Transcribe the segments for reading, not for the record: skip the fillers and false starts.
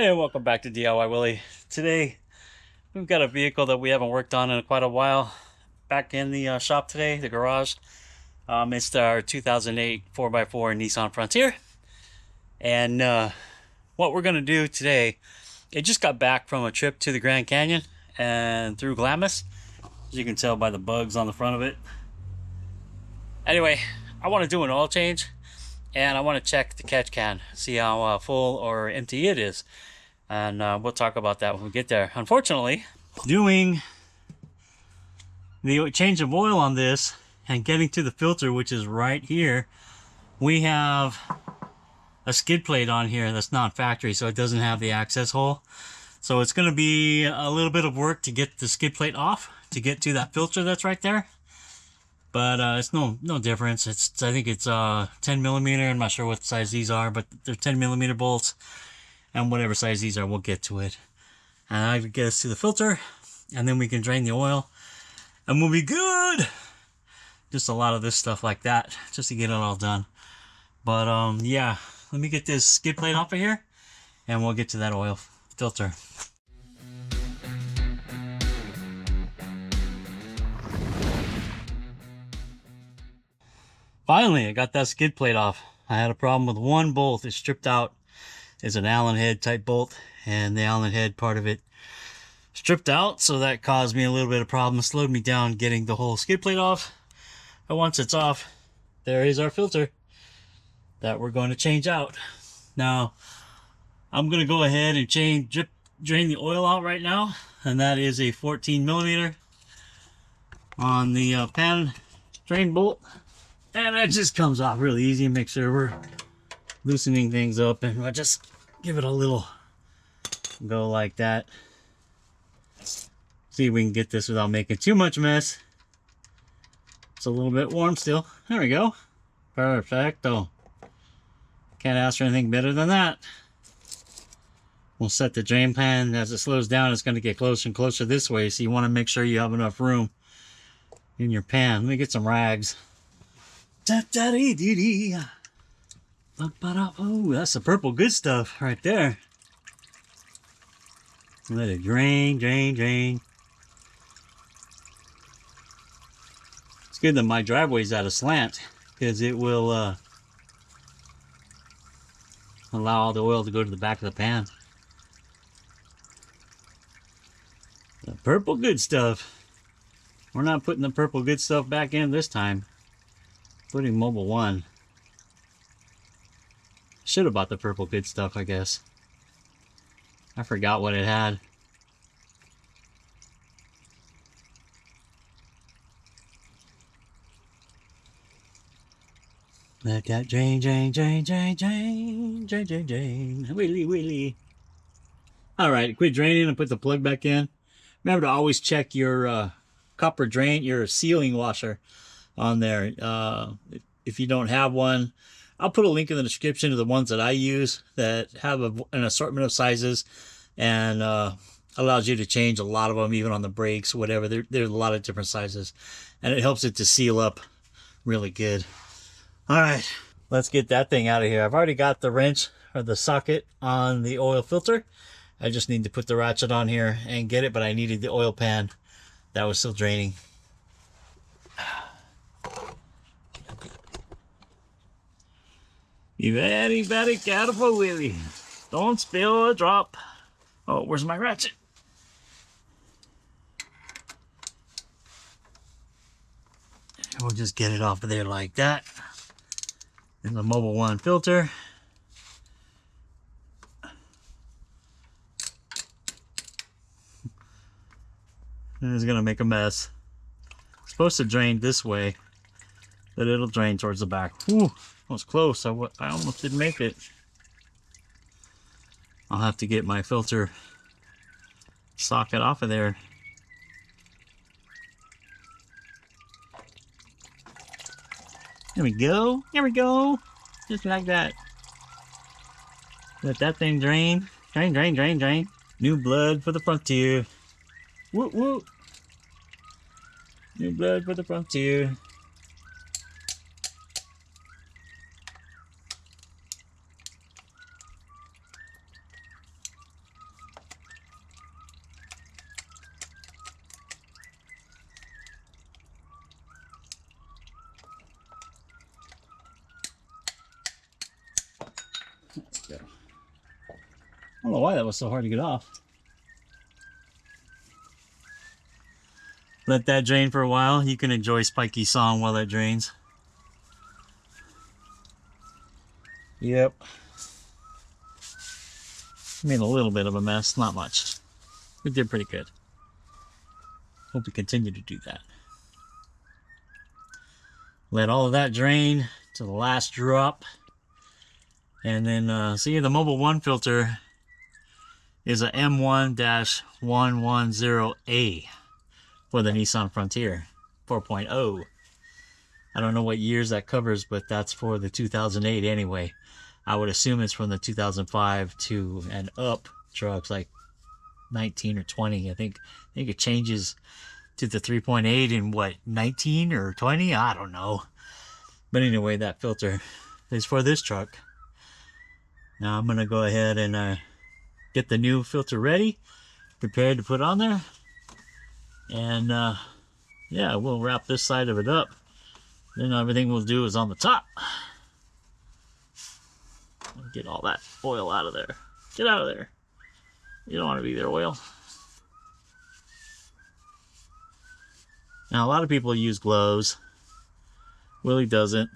Hey, welcome back to DIY Willy. Today, we've got a vehicle that we haven't worked on in quite a while. Back in the shop today, the garage. It's our 2008 4x4 Nissan Frontier. And what we're going to do today, it just got back from a trip to the Grand Canyon and through Glamis. As you can tell by the bugs on the front of it. Anyway, I want to do an oil change. And I want to check the catch can, see how full or empty it is. And we'll talk about that when we get there. Unfortunately, doing the change of oil on this and getting to the filter, which is right here, we have a skid plate on here that's not factory, so it doesn't have the access hole. So it's going to be a little bit of work to get the skid plate off to get to that filter that's right there. But it's no difference. I think it's 10 millimeter. I'm not sure what size these are, but they're 10 millimeter bolts. And whatever size these are, we'll get to it. And I can get us to the filter, and then we can drain the oil, and we'll be good. Just a lot of this stuff like that, just to get it all done. But yeah, let me get this skid plate off of here, and we'll get to that oil filter. Finally, I got that skid plate off. I had a problem with one bolt. It stripped out. It's an Allen head type bolt, and the Allen head part of it stripped out, so that caused me a little bit of problem. Slowed me down getting the whole skid plate off. But once it's off, there is our filter that we're going to change out. Now, I'm going to go ahead and drain the oil out right now, and that is a 14 millimeter on the pan drain bolt. And that just comes off really easy. Make sure we're loosening things up, and we'll just give it a little go like that. See if we can get this without making too much mess. It's a little bit warm still. There we go. Perfecto. Can't ask for anything better than that. We'll set the drain pan. As it slows down, it's going to get closer and closer this way, so you want to make sure you have enough room in your pan. Let me get some rags. Oh, that's the purple good stuff right there. Let it drain, drain, drain. It's good that my driveway's at a slant, because it will allow all the oil to go to the back of the pan. The purple good stuff. We're not putting the purple good stuff back in this time. Putting Mobile 1. Should have bought the purple good stuff, I guess. I forgot what it had. Let that drain, drain, drain, drain, drain, drain, drain, drain. Willy, Willy. Alright, quit draining and put the plug back in. Remember to always check your copper drain, your sealing washer on there. If you don't have one, I'll put a link in the description to the ones that I use that have an assortment of sizes, and allows you to change a lot of them, even on the brakes, whatever. There's a lot of different sizes, and it helps it to seal up really good. All right, let's get that thing out of here. I've already got the wrench or the socket on the oil filter. I just need to put the ratchet on here and get it, but I needed the oil pan that was still draining. Be very, very careful, Willy. Don't spill a drop. Oh, where's my ratchet? We'll just get it off of there like that. And the Mobile 1 filter. And it's gonna make a mess. It's supposed to drain this way, but it'll drain towards the back. Whew. Was close. I almost didn't make it. I'll have to get my filter socket off of there. There we go. There we go. Just like that. Let that thing drain. Drain, drain, drain, drain. New blood for the Frontier. Whoop, whoop. New blood for the Frontier. I don't know why that was so hard to get off. Let that drain for a while. You can enjoy Spiky song while that drains. Yep. Made a little bit of a mess, not much. We did pretty good. Hope we continue to do that. Let all of that drain to the last drop. And then, see, the Mobile 1 filter is a M1-110A for the Nissan Frontier 4.0. I don't know what years that covers, but that's for the 2008 anyway. I would assume it's from the 2005 to and up trucks, like 19 or 20. I think it changes to the 3.8 in what, 19 or 20? I don't know. But anyway, that filter is for this truck. Now I'm gonna go ahead and get the new filter ready, prepared to put on there, and yeah, we'll wrap this side of it up. Then everything we'll do is on the top. Get all that oil out of there. Get out of there. You don't want to be there, oil. Now, a lot of people use gloves. Willy doesn't.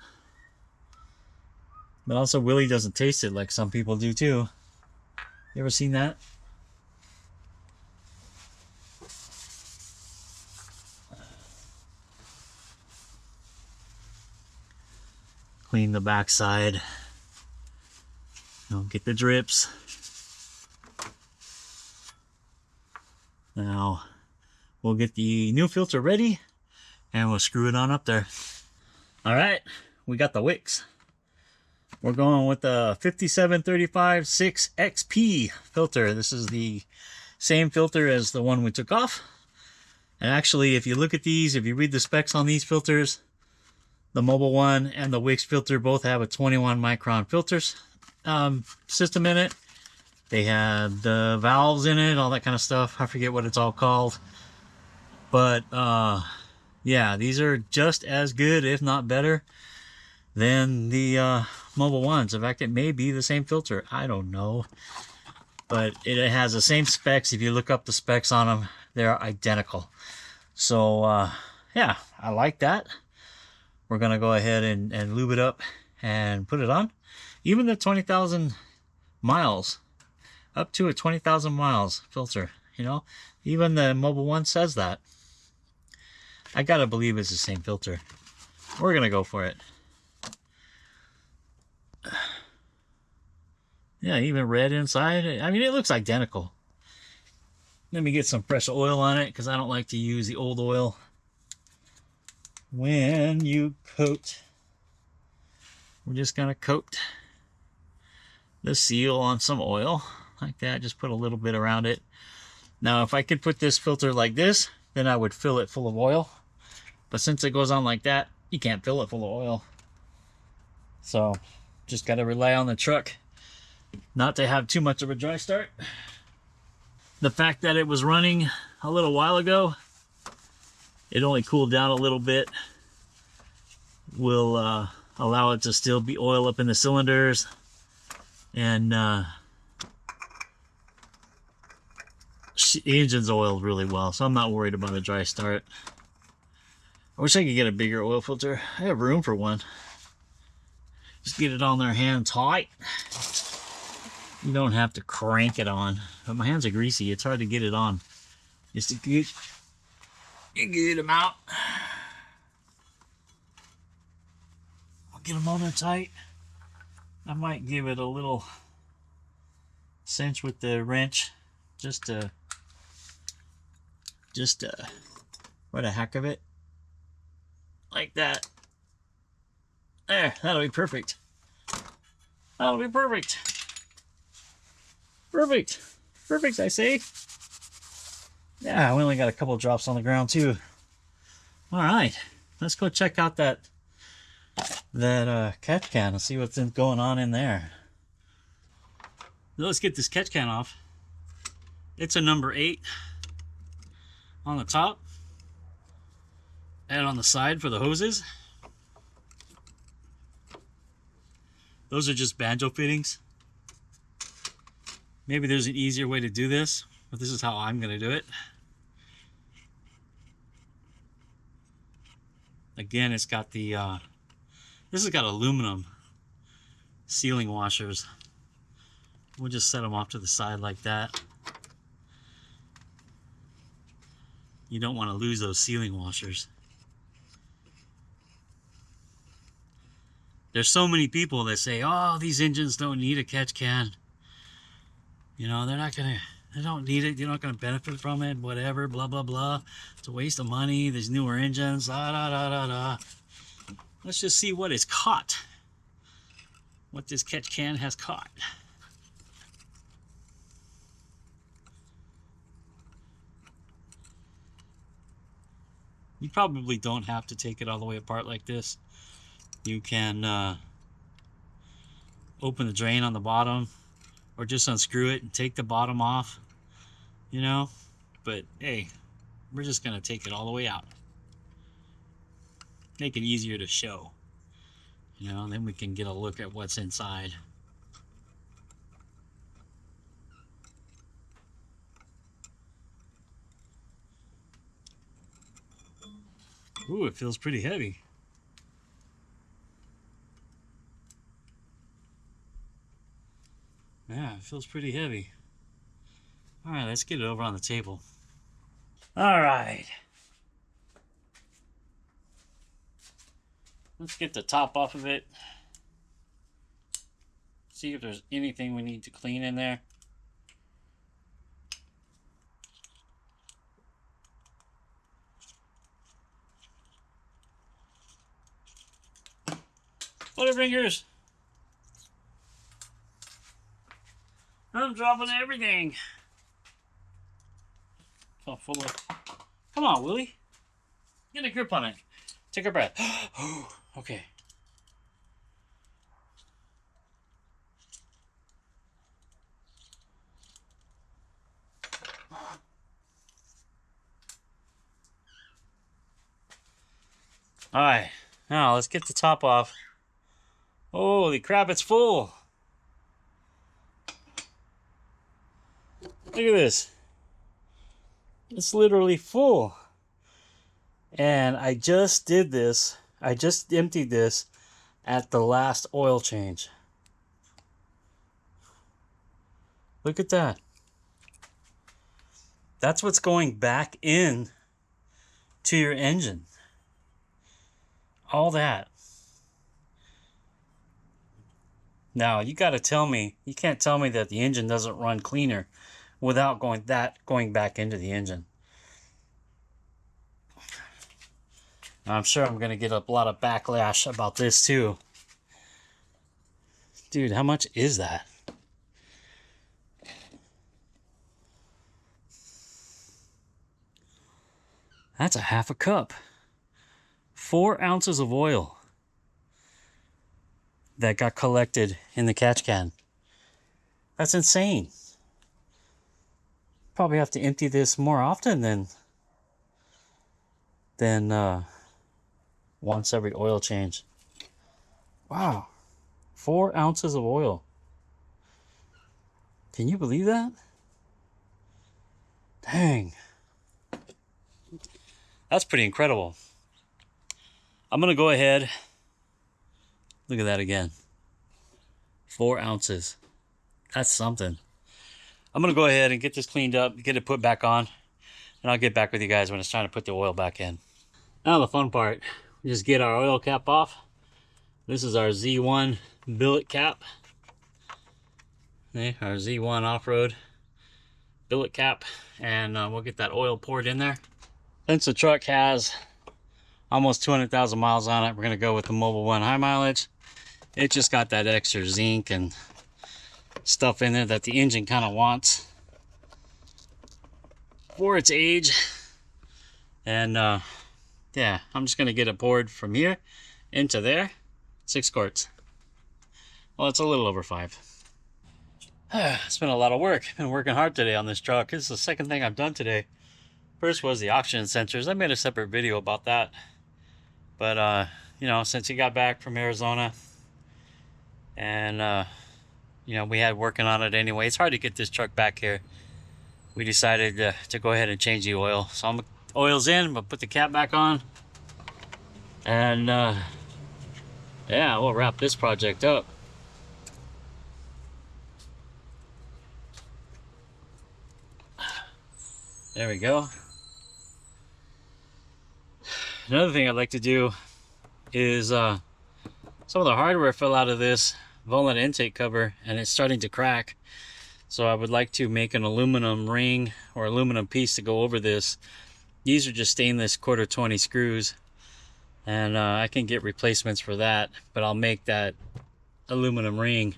But also, Willy doesn't taste it like some people do too. You ever seen that? Clean the backside. Don't get the drips. Now, we'll get the new filter ready and we'll screw it on up there. All right, we got the wicks. We're going with the 5735-6XP filter. This is the same filter as the one we took off. And actually, if you look at these, if you read the specs on these filters, the Mobile 1 and the Wix filter both have a 21 micron filters system in it. They have the valves in it, all that kind of stuff. I forget what it's all called. But yeah, these are just as good, if not better, than the Mobile 1s. In fact, it may be the same filter. I don't know. But it has the same specs. If you look up the specs on them, they're identical. So yeah, I like that. We're going to go ahead and lube it up and put it on. Even the 20,000 miles, up to a 20,000 miles filter, you know, even the Mobile 1 says that. I gotta believe it's the same filter. We're gonna go for it. Yeah, even red inside. I mean, it looks identical. Let me get some fresh oil on it because I don't like to use the old oil. When you coat, we're just gonna coat the seal on some oil like that. Just put a little bit around it. Now, if I could put this filter like this, then I would fill it full of oil. But since it goes on like that, you can't fill it full of oil. So just got to rely on the truck not to have too much of a dry start. The fact that it was running a little while ago, it only cooled down a little bit, will allow it to still be oil up in the cylinders. And the engine's oiled really well, so I'm not worried about a dry start. I wish I could get a bigger oil filter. I have room for one. Just get it on there hand tight. You don't have to crank it on. But my hands are greasy. It's hard to get it on. Just to get them out. I'll get them on there tight. I might give it a little cinch with the wrench, just for the heck of it, like that. There, that'll be perfect. That'll be perfect. Perfect. Perfect, I say. Yeah, we only got a couple drops on the ground too. All right, let's go check out that catch can and see what's going on in there. Let's get this catch can off. It's a number 8 on the top and on the side for the hoses. Those are just banjo fittings. Maybe there's an easier way to do this, but this is how I'm going to do it. Again, it's got the, this has got aluminum sealing washers. We'll just set them off to the side like that. You don't want to lose those sealing washers. There's so many people that say, oh, these engines don't need a catch can. You know, they don't need it. You're not going to benefit from it, whatever, blah, blah, blah. It's a waste of money. There's newer engines, da, da, da, da, da. Let's just see what is caught. What this catch can has caught. You probably don't have to take it all the way apart like this. You can open the drain on the bottom, or just unscrew it and take the bottom off, you know. But hey, we're just gonna take it all the way out. Make it easier to show, you know, and then we can get a look at what's inside. Ooh, it feels pretty heavy. Yeah, it feels pretty heavy. All right, let's get it over on the table. All right. Let's get the top off of it. See if there's anything we need to clean in there. Butterfingers! I'm dropping everything. It's all full of... Come on, Willie. Get a grip on it. Take a breath. Okay. Alright, now let's get the top off. Holy crap, it's full! Look at this. It's literally full. And I just did this. I just emptied this at the last oil change. Look at that. That's what's going back in to your engine. All that. Now, you got to tell me, you can't tell me that the engine doesn't run cleaner without going back into the engine. I'm sure I'm going to get a lot of backlash about this too. Dude, how much is that? That's a half a cup. 4 ounces of oil that got collected in the catch can. That's insane. Probably have to empty this more often than once every oil change. Wow. 4 ounces of oil. Can you believe that? Dang. That's pretty incredible. I'm going to go ahead. Look at that again. 4 ounces. That's something. I'm going to go ahead and get this cleaned up, get it put back on, and I'll get back with you guys when it's time to put the oil back in. Now the fun part. We just get our oil cap off. This is our Z1 billet cap. Okay, our Z1 off-road billet cap. And we'll get that oil poured in there. Since the truck has almost 200,000 miles on it, we're going to go with the Mobil 1 high mileage. It just got that extra zinc and stuff in there that the engine kind of wants for its age. And yeah, I'm just going to get it poured from here into there. 6 quarts. Well, it's a little over 5. It's been a lot of work. Been working hard today on this truck. This is the second thing I've done today. First was the oxygen sensors. I made a separate video about that. But, you know, since he got back from Arizona and, you know, we had working on it anyway. It's hard to get this truck back here. We decided to go ahead and change the oil. So I'm oil's in, but put the cap back on. And yeah, we'll wrap this project up. There we go. Another thing I'd like to do is some of the hardware fell out of this Volant intake cover and it's starting to crack. So I would like to make an aluminum ring or aluminum piece to go over this. These are just stainless 1/4-20 screws, and I can get replacements for that, but I'll make that aluminum ring.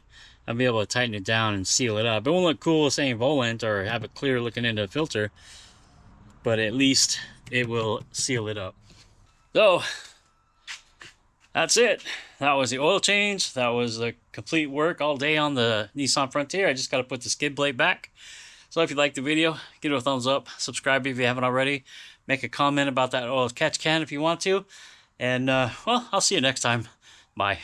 I'll be able to tighten it down and seal it up. It won't look cool saying Volant or have it clear looking into a filter, but at least it will seal it up. So that's it. That was the oil change. That was the complete work all day on the Nissan Frontier. I just got to put the skid plate back. So if you liked the video, give it a thumbs up. Subscribe if you haven't already. Make a comment about that oil catch can if you want to. And well, I'll see you next time. Bye.